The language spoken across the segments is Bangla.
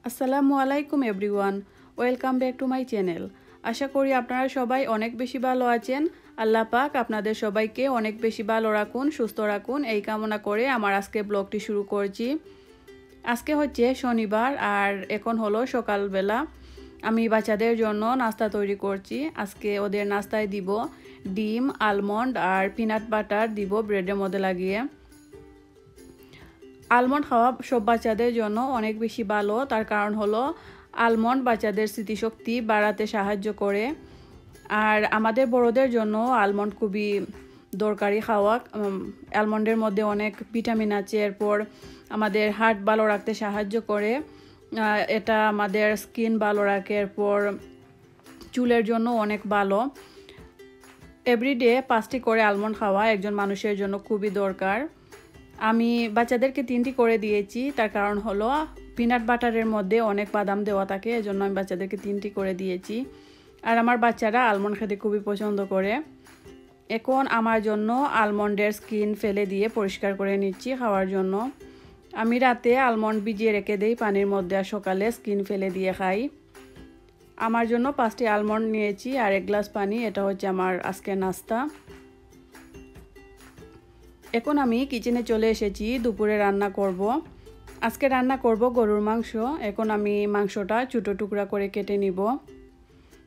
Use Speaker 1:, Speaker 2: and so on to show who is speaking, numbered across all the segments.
Speaker 1: আসসালামু আলাইকুম everyone, welcome back to my channel. আশা করি আপনারা সবাই অনেক বেশি ভালো আছেন। আল্লাহ পাক আপনাদের সবাইকে অনেক বেশি ভালো রাখুন, সুস্থ রাখুন, এই কামনা করে আমার আজকে ব্লগটি শুরু করছি। আজকে হচ্ছে শনিবার আর এখন হলো সকালবেলা। আমি বাচ্চাদের জন্য নাস্তা তৈরি করছি। আজকে ওদের নাস্তায় দিব ডিম, আলমন্ড আর পিনাট বাটার দিব ব্রেডের মধ্যে লাগিয়ে। আলমন্ড খাওয়া সব বাচ্চাদের জন্য অনেক বেশি ভালো, তার কারণ হলো আলমন্ড বাচ্চাদের স্মৃতিশক্তি বাড়াতে সাহায্য করে। আর আমাদের বড়দের জন্য আলমন্ড খুবই দরকারি খাওয়া। আলমন্ডের মধ্যে অনেক ভিটামিন আছে, এরপর আমাদের হার্ট ভালো রাখতে সাহায্য করে। এটা আমাদের স্কিন ভালো রাখে, এরপর চুলের জন্য অনেক ভালো। এভরিডে 5টি করে আলমন্ড খাওয়া একজন মানুষের জন্য খুবই দরকার। আমি বাচ্চাদেরকে 3টি করে দিয়েছি, তার কারণ হলো পিনাট বাটারের মধ্যে অনেক বাদাম দেওয়া থাকে, এজন্য আমি বাচ্চাদেরকে 3টি করে দিয়েছি। আর আমার বাচ্চারা আলমন্ড খেতে খুবই পছন্দ করে। এখন আমার জন্য আলমন্ডের স্কিন ফেলে দিয়ে পরিষ্কার করে নিচ্ছি খাওয়ার জন্য। আমি রাতে আলমন্ড ভিজিয়ে রেখে দিই পানির মধ্যে, আর সকালে স্কিন ফেলে দিয়ে খাই। আমার জন্য 5টি আলমন্ড নিয়েছি আর 1 গ্লাস পানি। এটা হচ্ছে আমার আজকের নাস্তা। এখন আমি কিচেনে চলে এসেছি, দুপুরে রান্না করব। আজকে রান্না করব গরুর মাংস। এখন আমি মাংসটা ছোটো টুকরা করে কেটে নিব।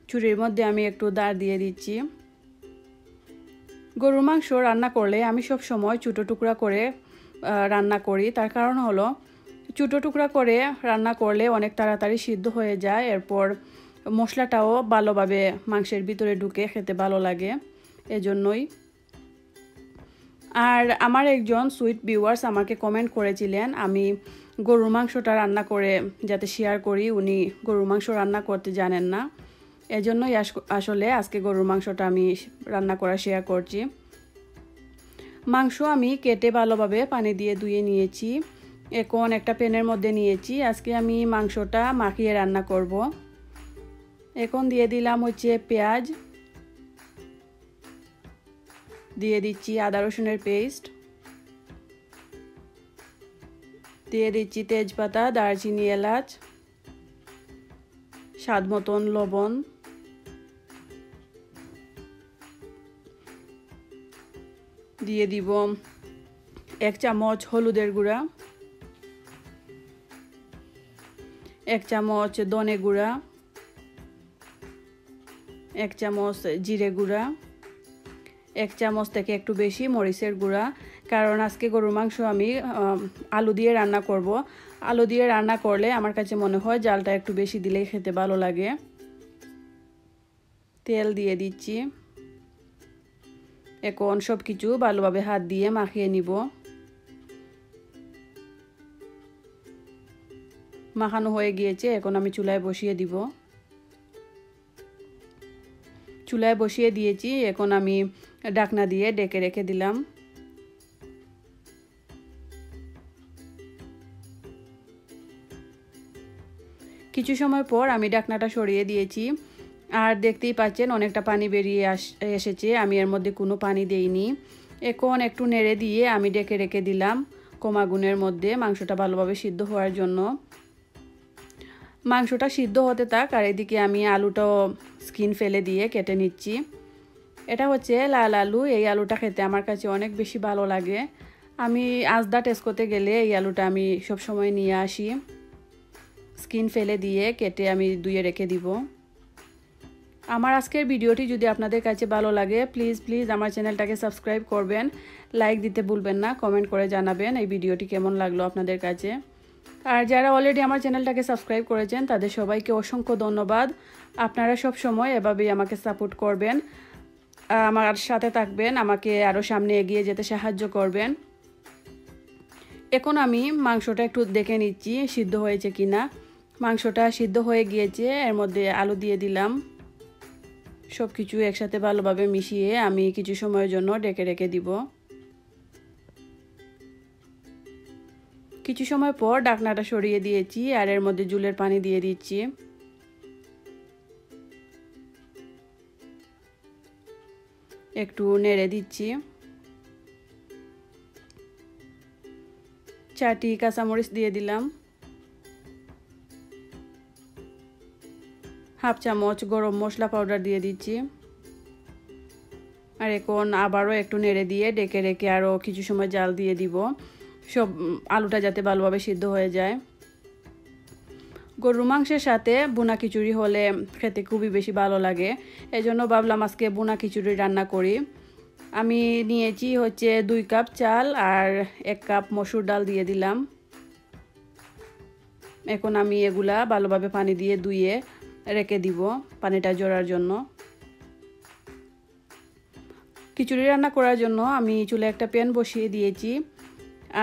Speaker 1: ছুরির মধ্যে আমি একটু দাঁড় দিয়ে দিচ্ছি। গরুর মাংস রান্না করলে আমি সব সময় ছোটো টুকরা করে রান্না করি, তার কারণ হলো ছোটো টুকরা করে রান্না করলে অনেক তাড়াতাড়ি সিদ্ধ হয়ে যায়, এরপর মশলাটাও ভালোভাবে মাংসের ভিতরে ঢুকে খেতে ভালো লাগে, এজন্যই। আর আমার একজন সুইট ভিউয়ার্স আমাকে কমেন্ট করেছিলেন আমি গরুর মাংসটা রান্না করে যাতে শেয়ার করি। উনি গরুর মাংস রান্না করতে জানেন না, এজন্যই আসলে আজকে গরুর মাংসটা আমি রান্না করা শেয়ার করছি। মাংস আমি কেটে ভালোভাবে পানি দিয়ে ধুয়ে নিয়েছি। এখন একটা প্যানের মধ্যে নিয়েছি। আজকে আমি মাংসটা মাখিয়ে রান্না করব। এখন দিয়ে দিলাম হচ্ছে পেঁয়াজ, দিয়ে দিচ্ছি আদা রসুনের পেস্ট, দিয়ে দিচ্ছি তেজপাতা, দারচিনি, এলাচ, স্বাদ মতন লবণ, দিয়ে দিব 1 চামচ হলুদের গুঁড়া, 1 চামচ ধনে গুঁড়া, 1 চামচ জিরে গুঁড়া, 1 চামচ থেকে একটু বেশি মরিচের গুঁড়া। কারণ আজকে গরুর মাংস আমি আলু দিয়ে রান্না করব। আলু দিয়ে রান্না করলে আমার কাছে মনে হয় জালটা একটু বেশি দিলেই খেতে ভালো লাগে। তেল দিয়ে দিচ্ছি। এখন সব কিছু ভালোভাবে হাত দিয়ে মাখিয়ে নিব। মাখানো হয়ে গিয়েছে, এখন আমি চুলায় বসিয়ে দিব। চুলায় বসিয়ে দিয়েছি, এখন আমি ঢাকনা দিয়ে ঢেকে রেখে দিলাম। কিছু সময় পর আমি ঢাকনাটা সরিয়ে দিয়েছি, আর দেখতেই পাচ্ছেন অনেকটা পানি বেরিয়ে এসেছে। আমি এর মধ্যে কোনো পানি দেইনি। এখন একটু নেড়ে দিয়ে আমি ঢেকে রেখে দিলাম কম আগুনের মধ্যে মাংসটা ভালোভাবে সিদ্ধ হওয়ার জন্য। মাংসটা সিদ্ধ হতে থাক, আর এদিকে আমি আলুটাও স্কিন ফেলে দিয়ে কেটে নিচ্ছি। এটা হচ্ছে লাল আলু। এই আলুটা খেতে আমার কাছে অনেক বেশি ভালো লাগে। আমি আজদা টেস্ট করতে গেলে এই আলুটা আমি সবসময় নিয়ে আসি। স্কিন ফেলে দিয়ে কেটে আমি ধুয়ে রেখে দিব। আমার আজকের ভিডিওটি যদি আপনাদের কাছে ভালো লাগে প্লিজ আমার চ্যানেলটাকে সাবস্ক্রাইব করবেন, লাইক দিতে ভুলবেন না, কমেন্ট করে জানাবেন এই ভিডিওটি কেমন লাগলো আপনাদের কাছে। আর যারা অলরেডি আমার চ্যানেলটাকে সাবস্ক্রাইব করেছেন তাদের সবাইকে অসংখ্য ধন্যবাদ। আপনারা সব সময় এভাবেই আমাকে সাপোর্ট করবেন, আমার সাথে থাকবেন, আমাকে আরও সামনে এগিয়ে যেতে সাহায্য করবেন। এখন আমি মাংসটা একটু দেখে নিচ্ছি সিদ্ধ হয়েছে কিনা। মাংসটা সিদ্ধ হয়ে গিয়েছে, এর মধ্যে আলু দিয়ে দিলাম। সব কিছু একসাথে ভালোভাবে মিশিয়ে আমি কিছু সময়ের জন্য ঢেকে রেখে দিব। কিছু সময় পর ঢাকনাটা সরিয়ে দিয়েছি, আর এর মধ্যে জুলের পানি দিয়ে দিচ্ছি। একটু নেড়ে দিচ্ছি। 4টি কাঁচামরিচ দিয়ে দিলাম। হাফ চামচ গরম মশলা পাউডার দিয়ে দিচ্ছি। আর এখন আবারও একটু নেড়ে দিয়ে ডেকে রেখে আরও কিছু সময় জাল দিয়ে দিব, সব আলুটা যাতে ভালোভাবে সিদ্ধ হয়ে যায়। গরুর মাংসের সাথে বুনা খিচুড়ি হলে খেতে খুবই বেশি ভালো লাগে, এজন্য ভাবলাম আজকে বুনা খিচুড়ি রান্না করি। আমি নিয়েছি হচ্ছে 2 কাপ চাল আর 1 কাপ মসুর ডাল দিয়ে দিলাম। এখন আমি এগুলা ভালোভাবে পানি দিয়ে ধুয়ে রেখে দিব পানিটা ঝরার জন্য। খিচুড়ি রান্না করার জন্য আমি চুলে একটা প্যান বসিয়ে দিয়েছি,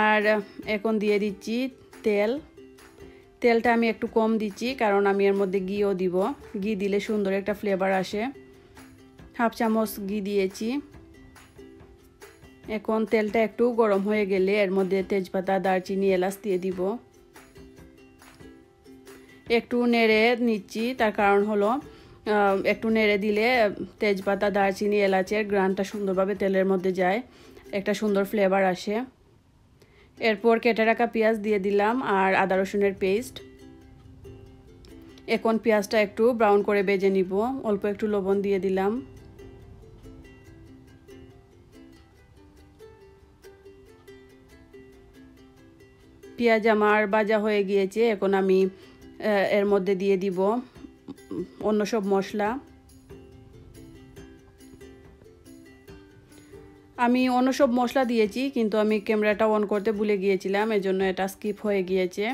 Speaker 1: আর এখন দিয়ে দিচ্ছি তেল। তেলটা আমি একটু কম দিচ্ছি কারণ আমি এর মধ্যে ঘিও দিব, ঘি দিলে সুন্দর একটা ফ্লেভার আসে। হাফ চামচ ঘি দিয়েছি। এখন তেলটা একটু গরম হয়ে গেলে এর মধ্যে তেজপাতা, দারচিনি, এলাচ দিয়ে দিব। একটু নেড়ে নিচ্ছি, তার কারণ হলো একটু নেড়ে দিলে তেজপাতা, দারচিনি, এলাচের ঘ্রাণটা সুন্দরভাবে তেলের মধ্যে যায়, একটা সুন্দর ফ্লেভার আসে। এরপর কেটে রাখা পেঁয়াজ দিয়ে দিলাম আর আদা রসুনের পেস্ট। এখন পেঁয়াজটা একটু ব্রাউন করে ভেজে নিব। অল্প একটু লবণ দিয়ে দিলাম। পেঁয়াজ আমার ভাজা হয়ে গিয়েছে, এখন আমি এর মধ্যে দিয়ে দিব অন্য সব মশলা। আমি অন্য সব মশলা দিয়েছি, কিন্তু আমি ক্যামেরাটা অন করতে ভুলে গিয়েছিলাম, এজন্য এটা স্কিপ হয়ে গিয়েছে।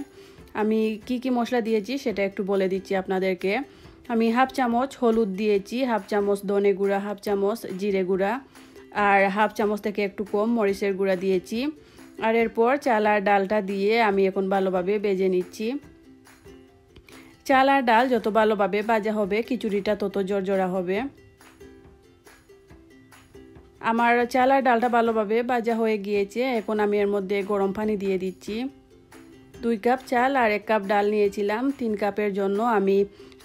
Speaker 1: আমি কি মশলা দিয়েছি সেটা একটু বলে দিচ্ছি আপনাদেরকে। আমি হাফ চামচ হলুদ দিয়েছি, হাফ চামচ ধনে গুঁড়া, হাফ চামচ জিরে গুঁড়া, আর হাফ চামচ থেকে একটু কম মরিচের গুঁড়া দিয়েছি। আর এরপর চাল আর ডালটা দিয়ে আমি এখন ভালোভাবে ভেজে নিচ্ছি। চাল আর ডাল যত ভালোভাবে ভাজা হবে খিচুড়িটা তত ঝরঝরা হবে। আমার চাল আর ডালটা ভালোভাবে ভাজা হয়ে গিয়েছে, এখন আমি এর মধ্যে গরম পানি দিয়ে দিচ্ছি। 2 কাপ চাল আর 1 কাপ ডাল নিয়েছিলাম, 3 কাপের জন্য আমি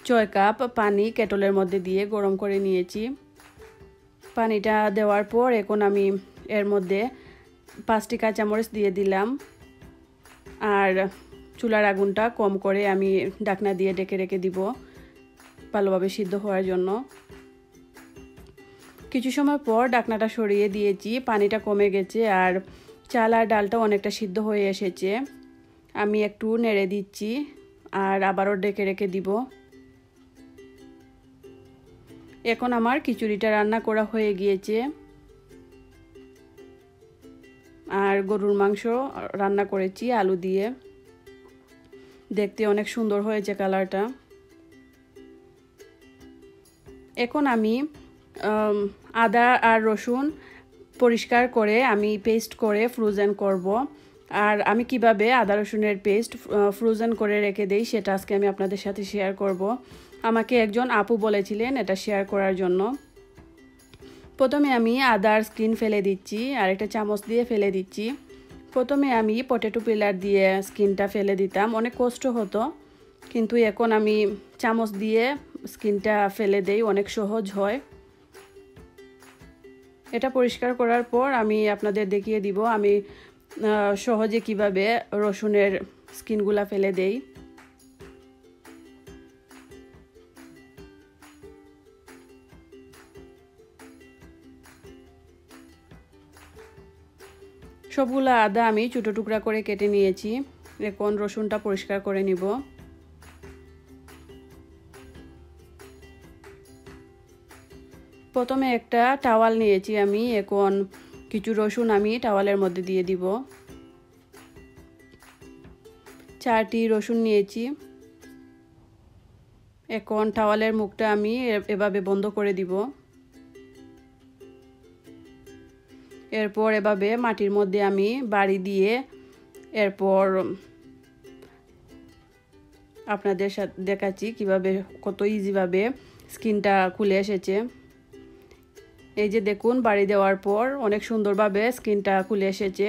Speaker 1: 6 কাপ পানি কেটলের মধ্যে দিয়ে গরম করে নিয়েছি। পানিটা দেওয়ার পর এখন আমি এর মধ্যে 5টি কাঁচামরিচ দিয়ে দিলাম, আর চুলার আগুনটা কম করে আমি ঢাকনা দিয়ে ঢেকে রেখে দিব ভালোভাবে সিদ্ধ হওয়ার জন্য। কিছু সময় পর ঢাকনাটা সরিয়ে দিয়েছি, পানিটা কমে গেছে আর চাল আর ডালটা অনেকটা সিদ্ধ হয়ে এসেছে। আমি একটু নেড়ে দিচ্ছি আর আবারও ঢেকে রেখে দিব। এখন আমার খিচুড়িটা রান্না করা হয়ে গিয়েছে। আর গরুর মাংস রান্না করেছি আলু দিয়ে, দেখতে অনেক সুন্দর হয়েছে কালারটা। এখন আমি আদা আর রসুন পরিষ্কার করে আমি পেস্ট করে ফ্রোজেন করব। আর আমি কিভাবে আদা রসুনের পেস্ট ফ্রোজেন করে রেখে দেই সেটা আজকে আমি আপনাদের সাথে শেয়ার করব। আমাকে একজন আপু বলেছিলেন এটা শেয়ার করার জন্য। প্রথমে আমি আদার স্কিন ফেলে দিচ্ছি আর একটা চামচ দিয়ে ফেলে দিচ্ছি। প্রথমে আমি পটেটো পিলার দিয়ে স্কিনটা ফেলে দিতাম, অনেক কষ্ট হতো, কিন্তু এখন আমি চামচ দিয়ে স্কিনটা ফেলে দেই, অনেক সহজ হয়। এটা পরিষ্কার করার পর আমি আপনাদের দেখিয়ে দিব আমি সহজে কিভাবে রসুনের স্কিনগুলা ফেলে দেই। সবগুলা আদা আমি ছোটো টুকরা করে কেটে নিয়েছি। এখন রসুনটা পরিষ্কার করে নিব। প্রথমে একটা টাওয়াল নিয়েছি আমি, এখন কিছু রসুন আমি টাওয়ালের মধ্যে দিয়ে দিব। 4টি রসুন নিয়েছি। এখন টাওয়ালের মুখটা আমি এভাবে বন্ধ করে দিব। এরপর এভাবে মাটির মধ্যে আমি বাড়ি দিয়ে এরপর আপনাদের সাথে দেখাচ্ছি কিভাবে কত ইজিভাবে স্কিনটা খুলে এসেছে। এই যে দেখুন, বাড়ি দেওয়ার পর অনেক সুন্দরভাবে স্কিনটা খুলে এসেছে।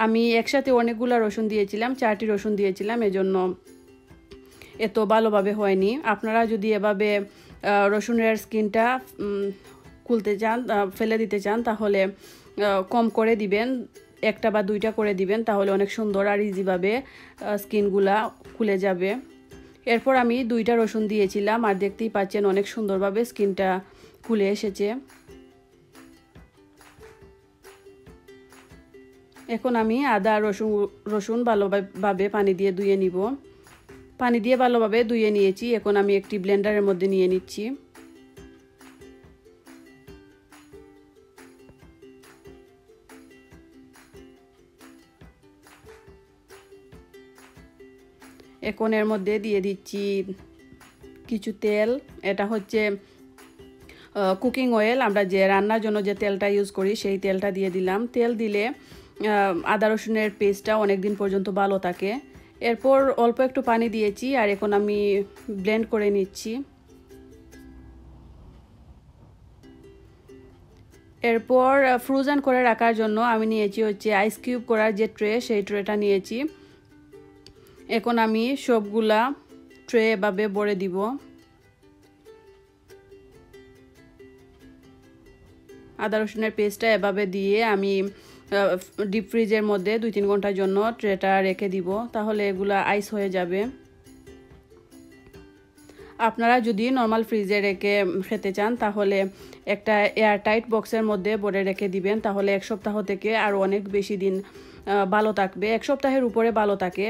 Speaker 1: আমি একসাথে অনেকগুলো রসুন দিয়েছিলাম, 4টি রসুন দিয়েছিলাম, এজন্য এত ভালোভাবে হয়নি। আপনারা যদি এভাবে রসুনের স্কিনটা খুলতে চান, ফেলে দিতে চান, তাহলে কম করে দিবেন, 1টা বা 2টা করে দিবেন, তাহলে অনেক সুন্দর আর ইজিভাবে স্কিনগুলা খুলে যাবে। এরপর আমি 2টা রসুন দিয়েছিলাম আর দেখতেই পাচ্ছেন অনেক সুন্দরভাবে স্কিনটা খুলে এসেছে। এখন আমি আদা রসুন ভালোভাবে পানি দিয়ে ধুয়ে নিব। পানি দিয়ে ভালোভাবে ধুয়ে নিয়েছি। এখন আমি একটি ব্লেন্ডারের মধ্যে নিয়ে নিচ্ছি। এখন এর মধ্যে দিয়ে দিচ্ছি কিছু তেল। এটা হচ্ছে কুকিং অয়েল, আমরা যে রান্নার জন্য যে তেলটা ইউজ করি সেই তেলটা দিয়ে দিলাম। তেল দিলে আদা রসুনের পেস্টটা অনেক দিন পর্যন্ত ভালো থাকে। এরপর অল্প একটু পানি দিয়েছি আর এখন আমি ব্লেন্ড করে নিচ্ছি। এরপর ফ্রোজেন করে রাখার জন্য আমি নিয়েছি হচ্ছে আইস কিউব করার যে ট্রে, সেই ট্রেটা নিয়েছি। এখন আমি সবগুলা ট্রে এভাবে ভরে দিব। আদা রসুনের পেস্টটা এভাবে দিয়ে আমি ডিপ ফ্রিজের মধ্যে 2-3 ঘন্টার জন্য ট্রেটা রেখে দিব, তাহলে এগুলা আইস হয়ে যাবে। আপনারা যদি নর্মাল ফ্রিজে রেখে খেতে চান তাহলে একটা এয়ারটাইট বক্সের মধ্যে ভরে রেখে দিবেন, তাহলে 1 সপ্তাহ থেকে আরও অনেক বেশি দিন ভালো থাকবে। 1 সপ্তাহের উপরে ভালো থাকে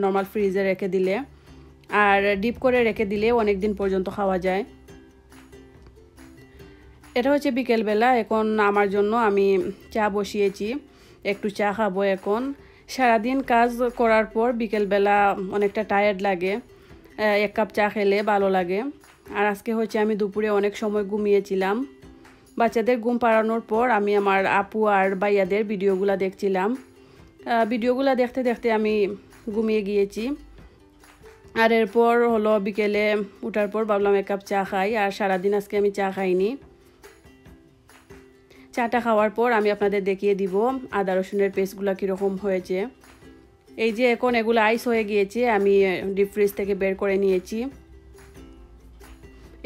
Speaker 1: নর্মাল ফ্রিজে রেখে দিলে, আর ডিপ করে রেখে দিলে অনেক দিন পর্যন্ত খাওয়া যায়। এটা হচ্ছে বিকেলবেলা। এখন আমার জন্য আমি চা বসিয়েছি, একটু চা খাবো। এখন সারাদিন কাজ করার পর বিকেলবেলা অনেকটা টায়ার্ড লাগে, 1 কাপ চা খেলে ভালো লাগে। আর আজকে হচ্ছে আমি দুপুরে অনেক সময় ঘুমিয়েছিলাম। বাচ্চাদের ঘুম পাড়ানোর পর আমি আমার আপু আর ভাইয়াদের ভিডিওগুলো দেখছিলাম। ভিডিওগুলো দেখতে দেখতে আমি ঘুমিয়ে গিয়েছি। আর এরপর হলো বিকেলে উঠার পর ভাবলাম 1 কাপ চা খাই, আর সারাদিন আজকে আমি চা খাইনি। চাটা খাওয়ার পর আমি আপনাদের দেখিয়ে দিব আদা রসুনের পেস্টগুলো কীরকম হয়েছে। এই যে এখন এগুলো আইস হয়ে গিয়েছে, আমি ডিপ ফ্রিজ থেকে বের করে নিয়েছি।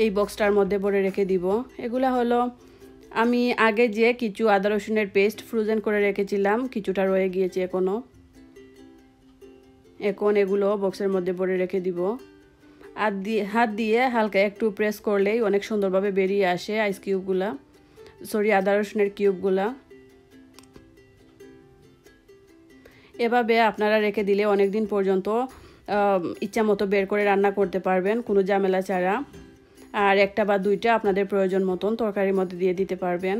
Speaker 1: এই বক্সটার মধ্যে ভরে রেখে দিব। এগুলা হলো আমি আগে যে কিছু আদা রসুনের পেস্ট ফ্রোজেন করে রেখেছিলাম, কিছুটা রয়ে গিয়েছে এখনও। এখন এগুলো বক্সের মধ্যে ভরে রেখে দিব। হাত দিয়ে হালকা একটু প্রেস করলেই অনেক সুন্দরভাবে বেরিয়ে আসে আদা রসুনের কিউবগুলা। এভাবে আপনারা রেখে দিলে অনেক দিন পর্যন্ত ইচ্ছা মতো বের করে রান্না করতে পারবেন, কোনো ঝামেলা ছাড়া। আর 1টা বা 2টা আপনাদের প্রয়োজন মতন তরকারির মধ্যে দিয়ে দিতে পারবেন।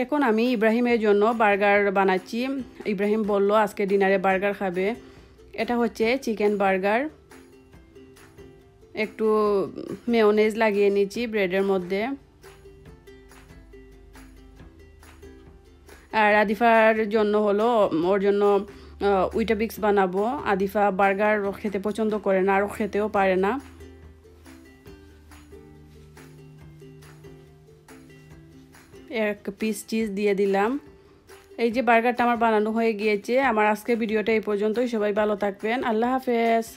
Speaker 1: এখন আমি ইব্রাহিমের জন্য বার্গার বানাচ্ছি। ইব্রাহিম বলল আজকে ডিনারে বার্গার খাবে। এটা হচ্ছে চিকেন বার্গার। একটু মেয়োনেজ লাগিয়ে নিচ্ছি ব্রেডের মধ্যে। আর আদিফার জন্য হলো ওর জন্য উইটাবিক্স বানাবো। আদিফা বার্গার খেতে পছন্দ করে না, আর খেতেও পারে না। এক পিস চিজ দিয়ে দিলাম। এই যে বার্গারটা আমার বানানো হয়ে গিয়েছে। আমার আজকের ভিডিওটা এই পর্যন্তই। সবাই ভালো থাকবেন। আল্লাহ হাফেজ।